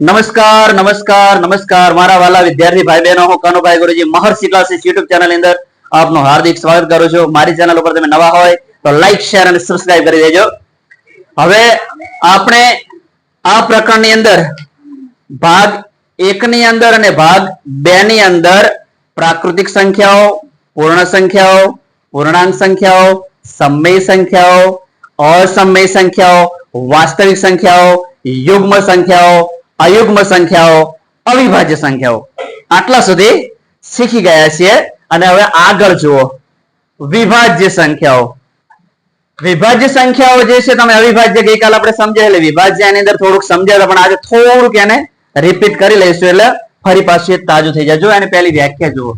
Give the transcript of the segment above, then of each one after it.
નમસ્કાર નમસ્કાર નમસ્કાર મારા વાલા વિદ્યાર્થી ભાઈ બહેનો, હું કનુભાઈ ગુરુજી મહર્ષિ ક્લાસીસ યુટ્યુબ ચેનલ અંદર આપનું હાર્દિક સ્વાગત કરું છું. મારી ચેનલ ઉપર તમે નવા હોય તો લાઈક શેર અને સબસ્ક્રાઇબ કરી દેજો. હવે આપણે આ પ્રકરણની અંદર ભાગ 1 ની અંદર અને ભાગ 2 ની અંદર પ્રાકૃતિક સંખ્યાઓ, પૂર્ણ સંખ્યાઓ, પૂર્ણાંક સંખ્યાઓ, સમય સંખ્યાઓ, અસમય સંખ્યાઓ, વાસ્તવિક સંખ્યાઓ, યુગ્મ સંખ્યાઓ, અયુગ્મ સંખ્યાઓ, અવિભાજ્ય સંખ્યાઓ આટલા સુધી શીખી ગયા છીએ. અને હવે આગળ જુઓ વિભાજ્ય સંખ્યાઓ. વિભાજ્ય સંખ્યાઓ જે છે તમે અવિભાજ્ય ગઈકાલ આપણે સમજાયેલી, વિભાજ્ય એની અંદર થોડુંક સમજાવ્યું પણ આજે થોડુંક એને રિપીટ કરી લઈશું એટલે ફરી પાછું તાજું થઈ જાય. જો એની પહેલી વ્યાખ્યા જુઓ.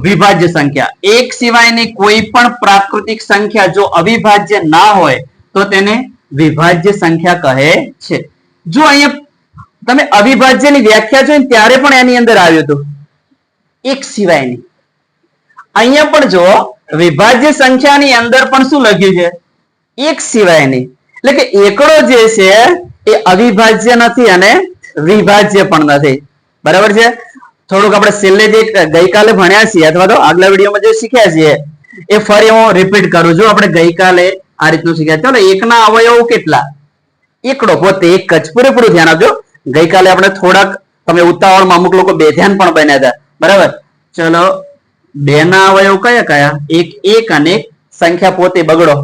વિભાજ્ય સંખ્યા એક સિવાયની કોઈ પણ પ્રાકૃતિક સંખ્યા જો અવિભાજ્ય ના હોય તો તેને વિભાજ્ય સંખ્યા કહે છે. જો અહીંયા તમે અવિભાજ્યની વ્યાખ્યા જોઈને ત્યારે પણ એની અંદર આવ્યું હતું એક સિવાયની. અહીંયા પણ જો વિભાજ્ય સંખ્યાની અંદર પણ શું લખ્યું છે? એક સિવાયની. એટલે કે એકડો જે છે એ અવિભાજ્ય નથી અને વિભાજ્ય પણ નથી. બરાબર છે? થોડુંક આપણે છેલ્લે જે ગઈકાલે ભણ્યા છીએ અથવા તો આગલા વિડીયોમાં જે શીખ્યા છીએ એ ફરી હું રિપીટ કરું છું. આપણે ગઈકાલે આ રીતનું શીખ્યા. ચાલો એકના અવયવો કેટલા? એકડો પોતે એક જ. પૂરેપૂરું ધ્યાન આપજો. ગઈકાલે આપણે થોડાક તમે ઉતાવળમાં અમુક લોકો બેધ્યાન પણ બન્યા હતા. બરાબર? ચલો બે ના અવયવ કયા કયા? એક એક અને સંખ્યા પોતે બગડો.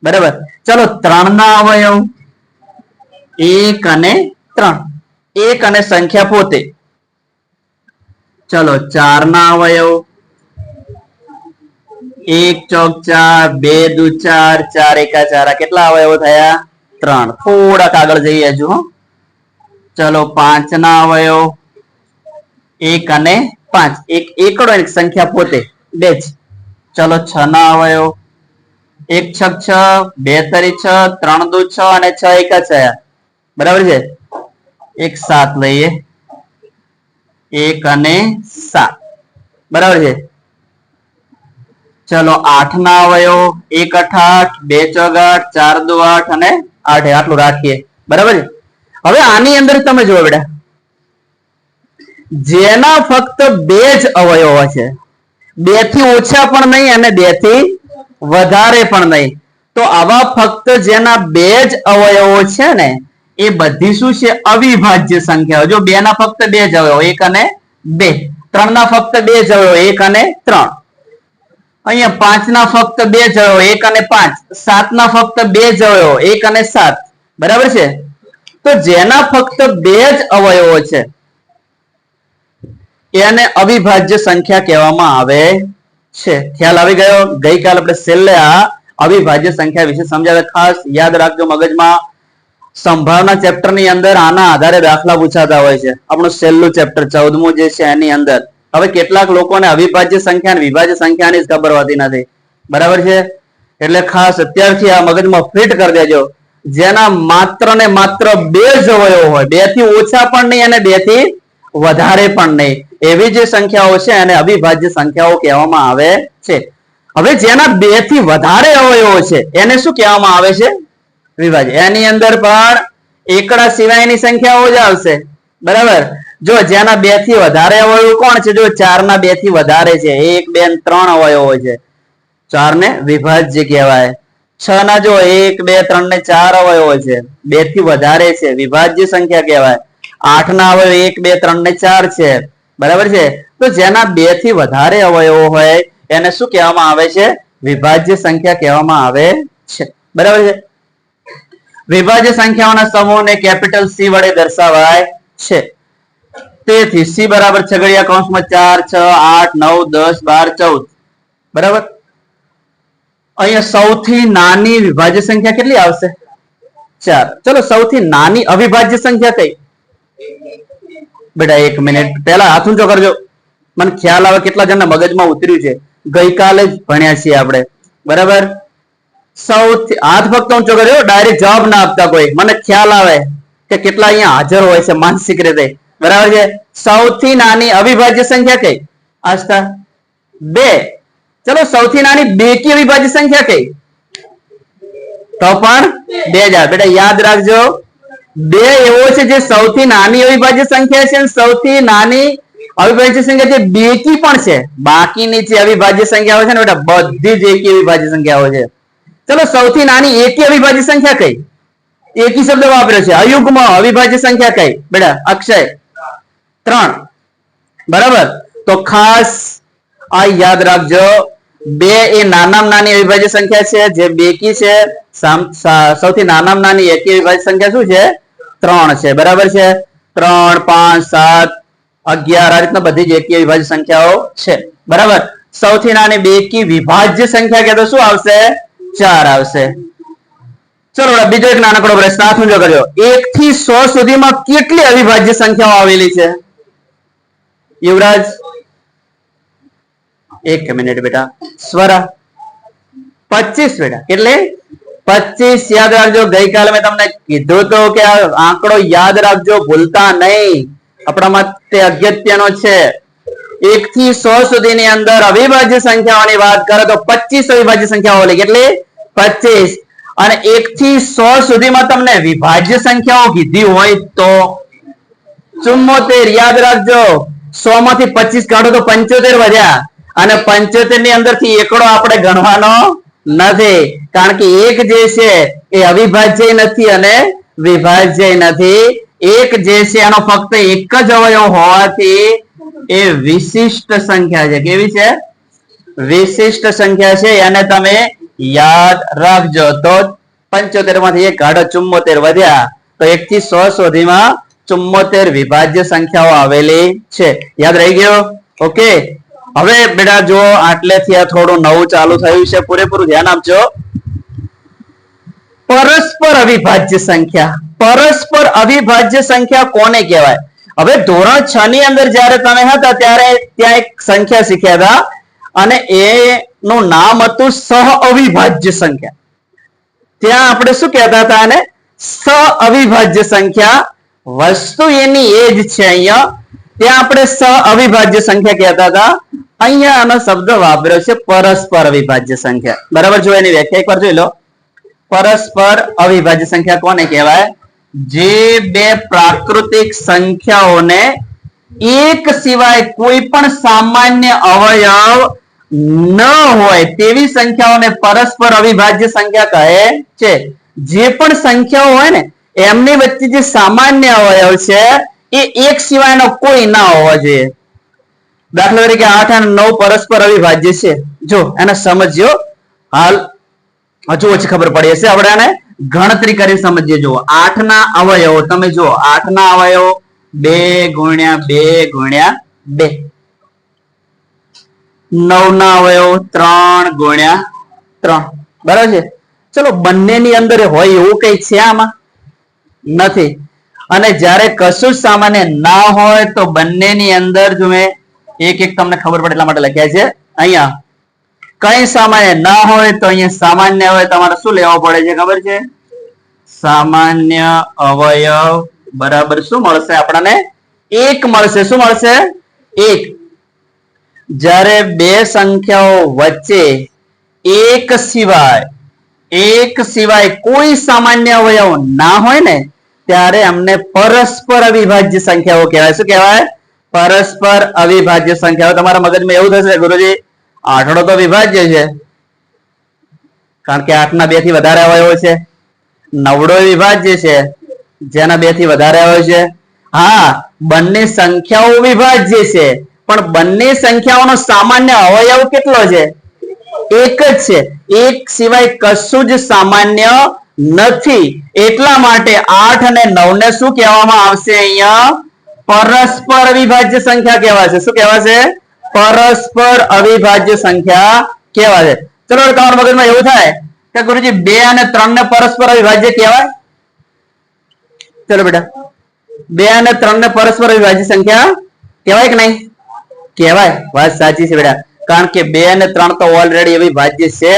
બરાબર? ચલો ત્રણ ના અવયવ એક અને ત્રણ. એક અને સંખ્યા પોતે. ચલો ચાર ના અવયવ એક ચોક ચાર, બે દુ ચાર, ચાર એકા ચાર. કેટલા અવયવો થયા? ત્રણ. થોડાક આગળ જઈએ હજુ. ચલો પાંચ ના અવયવ એક અને પાંચ. એક એકડો એક સંખ્યા પોતે બે જ. ચલો છ ના અવયવ એક છક છ, બે તરી છ, ત્રણ દુ છ અને છ એકા છ. બરાબર છે? એક સાત લઈએ. એક અને સાત. બરાબર છે? ચલો આઠ ના અવયવ એક અઠાઠ, બે ચોક આઠ, ચાર દુ આઠ અને આઠ. આટલું રાખીએ. બરાબર છે? હવે આની અંદર તમે જુઓ બેટા, જેના ફક્ત બે જ અવયવો છે, બે થી ઓછા પણ નહીં અને બે થી વધારે પણ નહીં, તો આવા ફક્ત જેના બે જ અવયવો છે ને એ બધી શું છે? અવિભાજ્ય સંખ્યાઓ. જો બે ના ફક્ત બે જ અવયવો એક અને બે, ત્રણ ના ફક્ત બે જ અવયવો એક અને ત્રણ, અહીંયા પાંચ ના ફક્ત બે જ અવયવો એક અને પાંચ, સાત ના ફક્ત બે જ અવયવો એક અને સાત. બરાબર છે? તો જેના ફક્ત બે જ અવયવો છે એને અવિભાજ્ય સંખ્યા કહેવામાં આવે છે. ખ્યાલ આવી ગયો? ગઈકાલ આપણે છેલ્લે આ અવિભાજ્ય સંખ્યા વિશે સમજાવ્યા. ખાસ યાદ રાખજો મગજમાં. સંભાવના ચેપ્ટર ની અંદર આના આધારે દાખલા પૂછાતા હોય છે. આપણું છેલ્લું ચેપ્ટર 14મું જે છે એની અંદર. હવે કેટલાક લોકોને અવિભાજ્ય સંખ્યા અને વિભાજ્ય સંખ્યાની જ ખબર હોતી નથી. બરાબર છે? એટલે ખાસ અત્યારથી આ મગજમાં ફિટ કરી દેજો. જેના માત્ર ને માત્ર બે જ અવયવો હોય, બે થી ઓછા પણ નહીં અને બે થી વધારે પણ નહીં, એવી જે સંખ્યાઓ છે એને અવિભાજ્ય સંખ્યાઓ કહેવામાં આવે છે. હવે જેના બે થી વધારે અવયવો છે એને શું કહેવામાં આવે છે? વિભાજ્ય. એની અંદર પણ એકડા સિવાયની સંખ્યાઓ જ આવશે. બરાબર? જો જેના બે થી વધારે અવયવો કોણ છે? જો ચાર ના બે થી વધારે છે, એક બે ત્રણ અવયવો છે, ચાર ને વિભાજ્ય કહેવાય. છ ના જો એક બે ત્રણ ને ચાર અવયવો છે, બે થી વધારે છે, વિભાજ્ય સંખ્યા કહેવાય. આઠ ના અવયવ એક બે ત્રણ ને ચાર છે. બરાબર છે? તો જેના બે થી વધારે અવયવો હોય એને શું કહેવામાં આવે છે? વિભાજ્ય સંખ્યા કહેવામાં આવે છે. બરાબર છે? વિભાજ્ય સંખ્યાઓના સમૂહને કેપિટલ સી વડે દર્શાવાય છે. તેથી સી બરાબર છગડીયા કૌંસમાં 4 6 8 9 10 12 14. બરાબર? અહીંયા સૌથી નાની વિભાજ્ય સંખ્યા કેટલી આવશે? 4. ચલો સૌથી નાની અવિભાજ્ય સંખ્યા કઈ? બેટા એક મિનિટ પહેલા હાથ ઊંચો કરજો. મને ખ્યાલ આવે કેટલા જણના મગજમાં ઉતર્યું છે. ગઈકાલે જ ભણ્યા છીએ આપણે. બરાબર? સૌથી હાથ ફક્ત ઊંચો કર્યો, ડાયરેક્ટ જવાબ ના આપતા કોઈ. મને ખ્યાલ આવે કે કેટલા અહીંયા હાજર હોય છે માનસિક રીતે. બરાબર છે? સૌથી નાની અવિભાજ્ય સંખ્યા કઈ? આસ્થા 2. ચલો સૌથી નાની બેકી અવિભાજ્ય સંખ્યા કઈ? તો પણ 2000. બેટા યાદ રાખજો 2 એવો છે જે સૌથી નાની અવિભાજ્ય સંખ્યા છે અને સૌથી નાની અવિભાજ્ય સંખ્યા જે બેકી પણ છે. બાકીની જે અવિભાજ્ય સંખ્યાઓ છે ને બેટા બધી જ એકી અવિભાજ્ય સંખ્યાઓ છે. ચલો સૌથી નાની એકી અવિભાજ્ય સંખ્યા કઈ? એકી શબ્દ વાપર્યો છે. અયુગ્મ અવિભાજ્ય સંખ્યા કઈ બેટા? અક્ષય 3. બરાબર. તો ખાસ આ યાદ રાખજો, 2 એ નાનામાં નાની અવિભાજ્ય સંખ્યા છે જે બેકી છે. સૌથી નાનામાં નાની એકી અવિભાજ્ય સંખ્યા શું છે? 3 છે. બરાબર છે. 3, 5, 7, 11 આ રીતના બધી જ એકી અવિભાજ્ય સંખ્યાઓ છે. બરાબર. સૌથી નાની બેકી વિભાજ્ય સંખ્યા કે તો શું આવશે? 4 આવશે. ચલો બીજો એક નાનકડો પ્રશ્ન આ સમજો કરજો. 1 થી 100 સુધીમાં કેટલી અવિભાજ્ય સંખ્યાઓ આવેલી છે? યુવરાજ 1 મિનિટ બેટા. સ્વરા 25 બેટા. એટલે 25 યાદ રાખજો. ગઈકાલે મેં તમને કીધું તો કે આ આંકડો યાદ રાખજો, ભૂલતા નહીં. આપણા માટે અગત્યનો છે. 1 થી 100 સુધીની અંદર અવિભાજ્ય સંખ્યાઓની વાત કરો તો 25 અવિભાજ્ય સંખ્યાઓ લે. કેટલી? 25. અને 1 થી 100 સુધીમાં તમને વિભાજ્ય સંખ્યાઓ કીધી હોય તો 74. યાદ રાખજો. 100 માંથી 25 કાઢો તો 75 વધ્યા. અને 75 ની અંદર થી એકડો આપણે ગણવાનો નથી, કારણ કે એક જે છે એ અવિભાજ્ય નથી અને વિભાજ્ય નથી. એક જે છે એનો ફક્ત એક જ અવયવ હોવાથી એ વિશિષ્ટ સંખ્યા છે. કેવી છે? વિશિષ્ટ સંખ્યા છે. એને તમે યાદ રાખજો. તો 75 માંથી એક કાઢો 74 વધ્યા. તો 1 થી 100 સુધીમાં 74 વિભાજ્ય સંખ્યાઓ આવેલી છે. યાદ રહી ગયો? ઓકે. હવે બેટા જો આટલેથી આ થોડું નવું ચાલુ થયું છે, પૂરેપૂરું ધ્યાન આપજો. પરસ્પર અવિભાજ્ય સંખ્યા. પરસ્પર અવિભાજ્ય સંખ્યા કોને કહેવાય? હવે ધોરણ 6 ની અંદર જ્યારે તમે હતા ત્યારે ત્યાં એક સંખ્યા શીખ્યા હતા અને એનું નામ હતું સહ અવિભાજ્ય સંખ્યા. ત્યાં આપણે શું કહેતા હતા? અને સહ અવિભાજ્ય સંખ્યા. વસ્તુ એની એ જ છે. અહીંયા ત્યાં આપણે સહ અવિભાજ્ય સંખ્યા કહેતા હતા. અહીંયા આનો શબ્દ વાપર્યો છે પરસ્પર અવિભાજ્ય સંખ્યા. બરાબર. જો એની વ્યાખ્યા એકવાર જોઈ લો. પરસ્પર અવિભાજ્ય સંખ્યા કોને કહેવાય? જે બે પ્રાકૃતિક સંખ્યાઓને એક સિવાય કોઈ પણ સામાન્ય અવયવ ન હોય તેવી સંખ્યાઓને પરસ્પર અવિભાજ્ય સંખ્યા કહે છે. જે પણ સંખ્યાઓ હોય ને એમની વચ્ચે જે સામાન્ય અવયવ છે એ એક સિવાયનો કોઈ ના હોવો જોઈએ. દાખલા તરીકે 8 અને 9 પરસ્પર અવિભાજ્ય છે. જો એને સમજ્યો. હાલ હજુ ઓછી ખબર પડી હશે. આપણે આને ગણતરી કરી સમજીએ. જુઓ 8 ના અવયવો તમે જુઓ. 8 ના અવયવો 2 ગુણ્યા 2 ગુણ્યા 2. 9 ના અવયવો 3 ગુણ્યા 3. બરાબર છે. ચલો બંનેની અંદર હોય એવું કઈ છે આમાં? નથી. અને જ્યારે કશું જ સામાન્ય ના હોય તો બંનેની અંદર જો મેં એક એક તમને ખબર પડે એટલા માટે લખ્યા છે. અહીંયા કઈ સામાન્ય ના હોય તો અહીંયા સામાન્ય અવયવ તમારે શું લેવો પડે છે ખબર છે? સામાન્ય અવયવ બરાબર શું મળશે આપણને? 1 મળશે. શું મળશે? 1. જ્યારે બે સંખ્યાઓ વચ્ચે એક સિવાય કોઈ સામાન્ય અવયવ ના હોય ને ત્યારે અમને પરસ્પર અવિભાજ્ય સંખ્યાઓ કહેવાય. શું કહેવાય? પરસ્પર અવિભાજ્ય સંખ્યાઓ. તમારા મગજમાં એવું થશે ગુરુજી 8 તો વિભાજ્ય છે, કારણ કે 8 ના 2 થી વધારે અવયવો છે. 9 વિભાજ્ય છે, જેના 2 થી વધારે અવયવ છે. હા, બંને સંખ્યાઓ વિભાજ્ય છે, પણ બંને સંખ્યાઓનો સામાન્ય અવયવ કેટલો છે? એક જ છે. એક સિવાય કશું જ સામાન્ય નથી. એટલા માટે 8 અને 9 ને શું કહેવામાં આવશે? અહીંયા પરસ્પર અવિભાજ્ય સંખ્યા કહેવાશે. શું કહેવાશે? પરસ્પર અવિભાજ્ય સંખ્યા કહેવાશે. ચલો તમારા મગજમાં એવું થાય કે ગુરુજી 2 અને 3 ને પરસ્પર અવિભાજ્ય કહેવાય? ચલો બેટા 2 અને 3 ને પરસ્પર અવિભાજ્ય સંખ્યા કહેવાય કે નહીં? કહેવાય. વાત સાચી છે બેટા, કારણ કે 2 અને 3 તો ઓલરેડી અવિભાજ્ય છે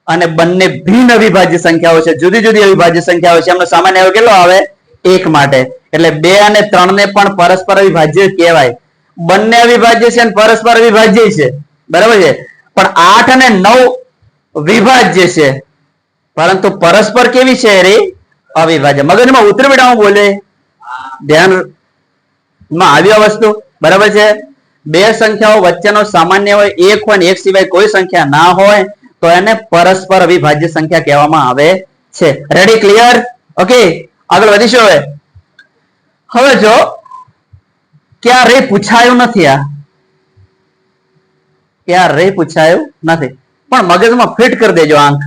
અને બંને ભિન્ન અવિભાજ્ય સંખ્યાઓ છે. જુદી જુદી અવિભાજ્ય સંખ્યાઓ છે. એમનો સામાન્ય અવયવ કેટલો આવે? 1 માટે. એટલે 2 અને 3 ને પણ પરસ્પર અવિભાજ્ય કહેવાય. બંને અવિભાજ્ય છે અને પરસ્પર અવિભાજ્ય છે. બરાબર છે. પણ 8 અને 9 વિભાજ્ય છે, પરંતુ પરસ્પર કેવી છે રે? અવિભાજ્ય. મગજમાં ઉતરી બેટા હું બોલે ધ્યાનમાં આવ્યો વસ્તુ બરાબર છે. બે સંખ્યાઓ વચ્ચેનો સામાન્ય હોય એક હોય ને એક સિવાય કોઈ સંખ્યા ના હોય તો એને પરસ્પર અવિભાજ્ય સંખ્યા કહેવામાં આવે છે. રેડી ક્લિયર ઓકે આગળ વધીશું. હવે જો ક્યારે પૂછાયું નથી આ ક્યારે પૂછાયું નથી પણ મગજમાં ફિટ કરી દેજો આંક.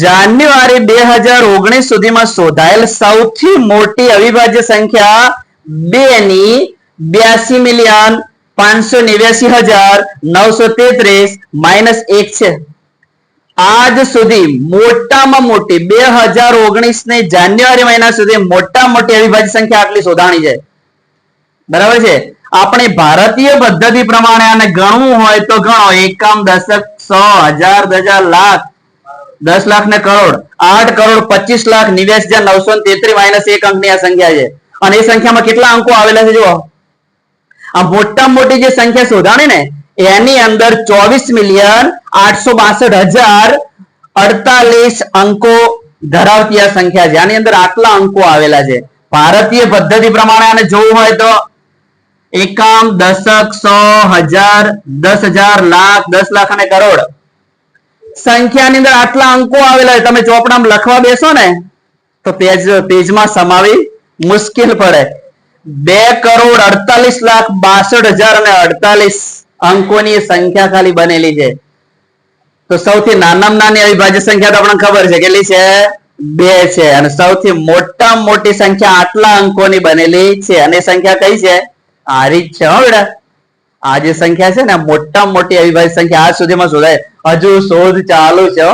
જાન્યુઆરી 2019 સુધીમાં શોધાયેલ સૌથી મોટી અવિભાજ્ય સંખ્યા 2,82,589,933 છે. આજ સુધી મોટામાં મોટી 2019 ની જાન્યુઆરી મહિના સુધી મોટા મોટી અવિભાજ્ય સંખ્યા આટલી શોધાણી છે બરાબર છે. આપણી ભારતીય પદ્ધતિ પ્રમાણે આને ગણવું હોય તો ગણો એકમ દશક 100,000 લાખ 10 લાખ ને કરોડ 8,25,89,933 માઇનસ એક અંકની આ સંખ્યા છે. અને એ સંખ્યામાં કેટલા અંકો આવેલા છે જુઓ. આ મોટા મોટી જે સંખ્યા શોધાણી ને એની અંદર 24,862,048 અંકો ધરાવતી આ સંખ્યા છે. આની અંદર આટલા અંકો આવેલા છે. ભારતીય પદ્ધતિ પ્રમાણે આને જોવું હોય તો એકમ દશક 100,000 10,000 લાખ 10 લાખ અને કરોડ સંખ્યાની અંદર આટલા અંકો આવેલા છે. તમે ચોપડામાં લખવા બેસો ને તો પેજમાં સમાવી મુશ્કેલ પડે. 2,48,62,048 અંકોની સંખ્યા ખાલી બનેલી છે. તો સૌથી નાનામાં નાની અવિભાજ્ય સંખ્યા તો આપણને ખબર છે કેટલી છે 2 છે. અને સૌથી મોટા મોટી સંખ્યા આટલા અંકોની બનેલી છે. અને સંખ્યા કઈ છે આ રીત છે. આ જે સંખ્યા છે ને મોટા મોટી અવિભાજ્ય સંખ્યા આજ સુધીમાં શોધાય. હજુ શોધ ચાલુ છે.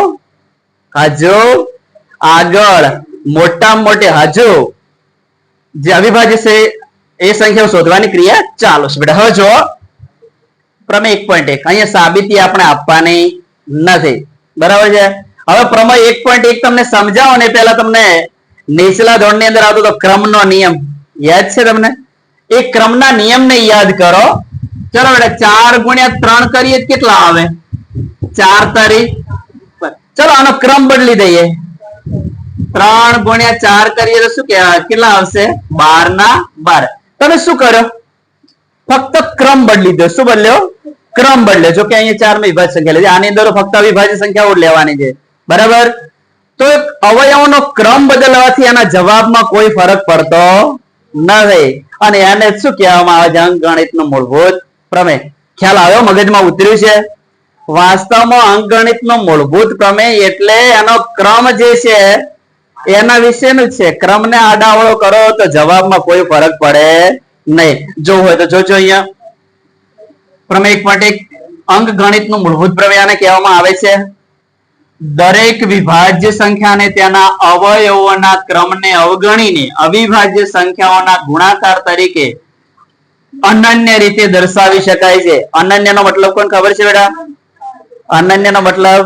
હજુ આગળ મોટા મોટી હજુ જે અવિભાજ્ય છે એ સંખ્યા શોધવાની ક્રિયા ચાલુ છે બેટા. હવે જો પ્રમેય 1.1 અહીંયા સાબિતી આપણે આપવાની નથી બરાબર છે. હવે પ્રમેય 1.1 તમને સમજાવો ને પહેલા તમને નીચલા ધોરણની અંદર આવતો તો ક્રમનો નિયમ યાદ છે તમને? એ ક્રમના નિયમને યાદ કરો. ચલો બેટા 4 ગુણ્યા 3 કરીએ કેટલા આવે 4 તારી. ચલો આનો ક્રમ બદલી દઈએ. 3 ગુણ્યા 4 કરીએ તો શું કેટલા આવશે 12 ના 12. તમે શું કર્યો ફક્ત ક્રમ બદલી દો. શું બદલ્યો ક્રમ બદલ્યો. જો કે અહીંયા 4 માં વિભાજ્ય સંખ્યા લેજે. આની અંદર ફક્ત અવિભાજ્ય સંખ્યાઓ લેવાની છે બરાબર. તો અવયવોનો ક્રમ બદલવાથી એના જવાબમાં કોઈ ફરક પડતો નથી. અને એને શું કહેવામાં આવે છે અંકગણિતનો મૂળભૂત પ્રમેય. ખ્યાલ આવ્યો મગજમાં ઉતર્યું છે? વાસ્તવમાં અંકગણિતનો મૂળભૂત પ્રમેય એટલે એનો ક્રમ જે છે એના વિશેનું છે. ક્રમને આડાઅવળો કરો તો જવાબમાં કોઈ ફરક પડે નહીં. જો હોય તો જોજો અહીંયા પ્રમેય 1.1 અંકગણિતનું મૂળભૂત પ્રમેય આને કહેવામાં આવે છે દરેક વિભાજ્ય સંખ્યાને તેના અવયવોના ક્રમને અવગણીને અવિભાજ્ય સંખ્યાઓના ગુણાકાર તરીકે અનન્ય રીતે દર્શાવી શકાય છે. અનન્યનો મતલબ કોણ ખબર છે બેટા? અનન્યનો મતલબ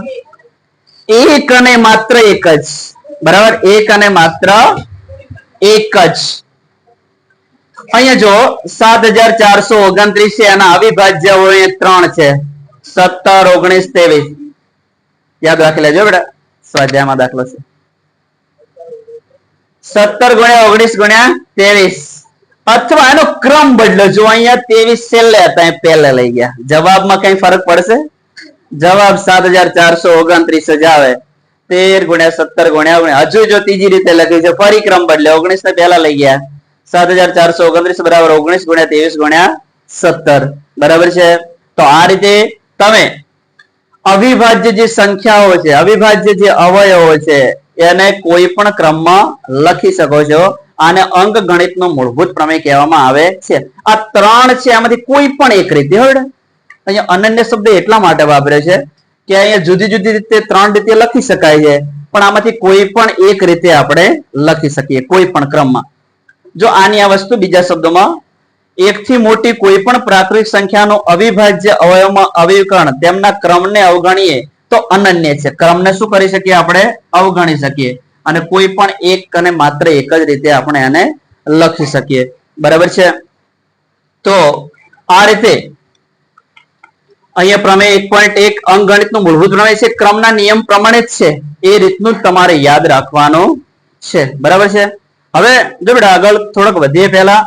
એક અને માત્ર એક જ બરાબર. એક અને માત્ર એક જ. અહીંયા જો 7,429 છે એના અવિભાજ્ય હોય 3 છે 17 19 23. યાદ રાખી લેજો બેટા સ્વાધ્યાયમાં દાખલો છે 17 ગુણ્યા 19 ગુણ્યા 23. અથવા એનો ક્રમ બદલો. જો અહીંયા 23 છેલ્લે હતા પહેલા લઈ ગયા. જવાબમાં કઈ ફરક પડશે? જવાબ 7,429 જ આવે. 13 ગુણ્યા 17 ગુણ્યા હજુ જો ત્રીજી રીતે લખ્યું છે ફરી ક્રમ બદલે 19 ને પહેલા લઈ ગયા 7,429 બરાબર 19 ગુણ્યા 23 ગુણ્યા 17 બરાબર છે. તો આ રીતે તમે અવિભાજ્ય જે સંખ્યાઓ છે અવિભાજ્ય જે અવયવો છે એને કોઈ પણ ક્રમમાં લખી શકો છો. આને અંકગણિતનો મૂળભૂત પ્રમેય કહેવામાં આવે છે. આ 3 છે આમાંથી કોઈ પણ એક રીતે હોય. અહીંયા અનન્ય શબ્દ એટલા માટે વાપરે છે કે અહીંયા જુદી જુદી રીતે 3 રીતે લખી શકાય છે પણ આમાંથી કોઈ પણ એક રીતે આપણે લખી શકીએ કોઈ પણ ક્રમમાં. જો આની આ વસ્તુ બીજા શબ્દોમાં એકથી મોટી કોઈ પણ પ્રાકૃતિક સંખ્યાનો અવિભાજ્ય અવયવમાં અવિકર્ણ તેમના ક્રમને અવગણીએ તો અનન્ય છે. ક્રમને શું કરી શકીએ આપણે અવગણી શકીએ અને કોઈ પણ એક અને માત્ર એક જ રીતે આપણે એને લખી શકીએ બરાબર છે. તો આ રીતે અહીંયા પ્રમેય 1.1 અંકગણિતનું મૂળભૂત પ્રમેય છે. ક્રમના નિયમ પ્રમાણે જ છે એ રીતનું જ તમારે યાદ રાખવાનું છે. બરાબર છે. હવે જો બેટા આગળ થોડોક વધીએ પહેલા,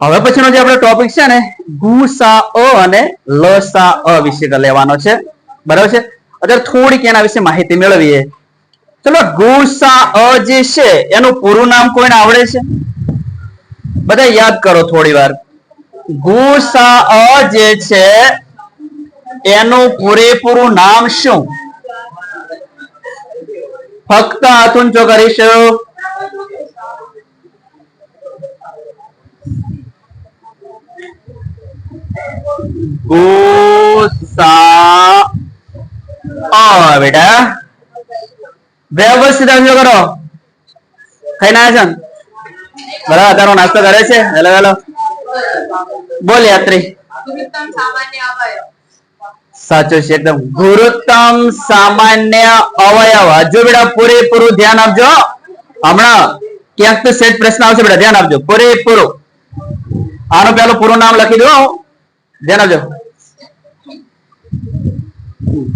હવે પછીનો જે આપણો ટોપિક છે ને ગુસા અ અને લસા અ વિશે લેવાનો છે. બરાબર છે. અત્યારે થોડીક એના વિશે માહિતી મેળવીએ. ચલો, ગુસા અ જે છે એનું પૂરું નામ કોઈને આવડે છે? બધા યાદ કરો થોડી વાર. ગુસા અ જે છે એનું પૂરેપૂરું નામ શું? ફક્ત હાથ ઊંચો કરીશું. ગુસા અ બેટા વ્યવસ્થિત આવજો કરો. ખાઈને આવ્યા છે બરાબર? તારો નાસ્તો કરે છે? હેલો હેલો બોલ યાત્રી. સાચું છે એકદમ. ગુરુત્તમ સામાન્ય અવયવ. હજુ બેટા પૂરેપૂરું ધ્યાન આપજો. હમણાં ક્યાંક તો સેટ પ્રશ્ન આવશે બેટા, ધ્યાન આપજો પૂરેપૂરું. આનું પેલું પૂરું નામ લખી દો, ધ્યાન આપજો.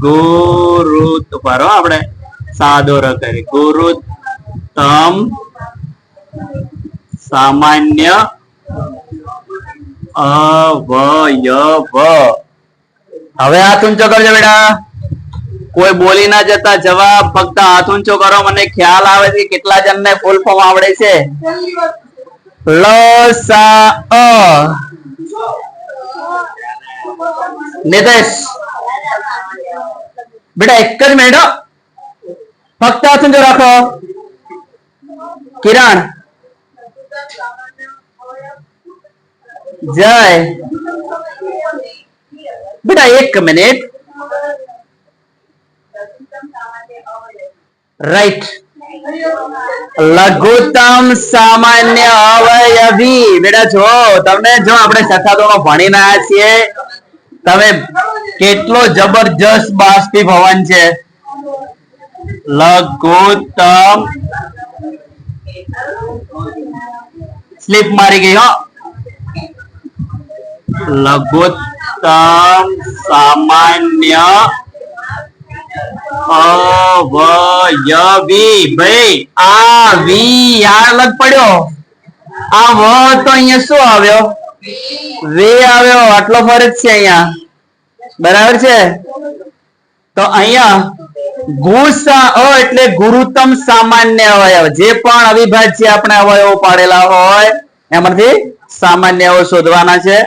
ગુરુત પારો આપણે સાદો ર કરી. ગુરુત્તમ સામાન્ય અવયવ. હવે હાથ ઊંચો કરજો બેટા. કોઈ બોલી ના જતા જવાબ, ફક્ત હાથ ઊંચો કરો. મને ખ્યાલ આવે છે કેટલા જણને ફૂલ ફોર્મ આવડે છે. લસા અ. નિતેશ બેટા એક જ મિનિટ, ફક્ત હાથ ઊંચો રાખો. કિરણ, જય બેટા એક મિનિટ. રાઈટ. લઘુત્તમ સામાન્ય અવયવી. બેટા જો તમને, જો આપણે સખાતોમાં ભણીને આવ્યા છીએ, તમે કેટલો જબરજસ્ત બાષ્પીભવન છે. લઘુત્તમ સ્લીપ મારી ગઈ હો. લઘુત્તમ સામાન્ય અવયવી. ભાઈ આ વી યાર લગ પડ્યો. આ વ તો અહીંયા શું આવ્યો? વે આવ્યો. આટલો ફરક છે અહીંયા. બરાબર છે. તો અહીંયા ગુસા અ એટલે ગુરુત્તમ સામાન્ય અવયવ. જે પણ અવિભાજ્ય આપણે અવયવો પાડેલા હોય એમાંથી સામાન્ય અવયવ શોધવાના છે.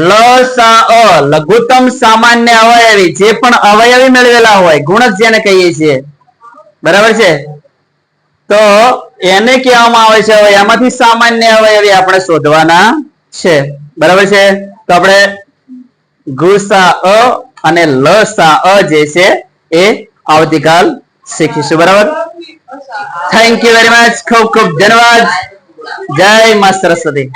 લસા અ લઘુત્તમ સામાન્ય અવયવી. જે પણ અવયવી મેળવેલા હોય, ગુણક જેને કહીએ છીએ. બરાબર છે. તો એને કહેવામાં આવે છે એમાંથી સામાન્ય અવયવી આપણે શોધવાના છે. બરાબર છે. તો આપણે ગુસા અ અને લસા અ જે છે એ આવતીકાલ શીખીશું. બરાબર. Thank you very much. ખૂબ ખૂબ ધન્યવાદ. જય મા સરસ્વતી.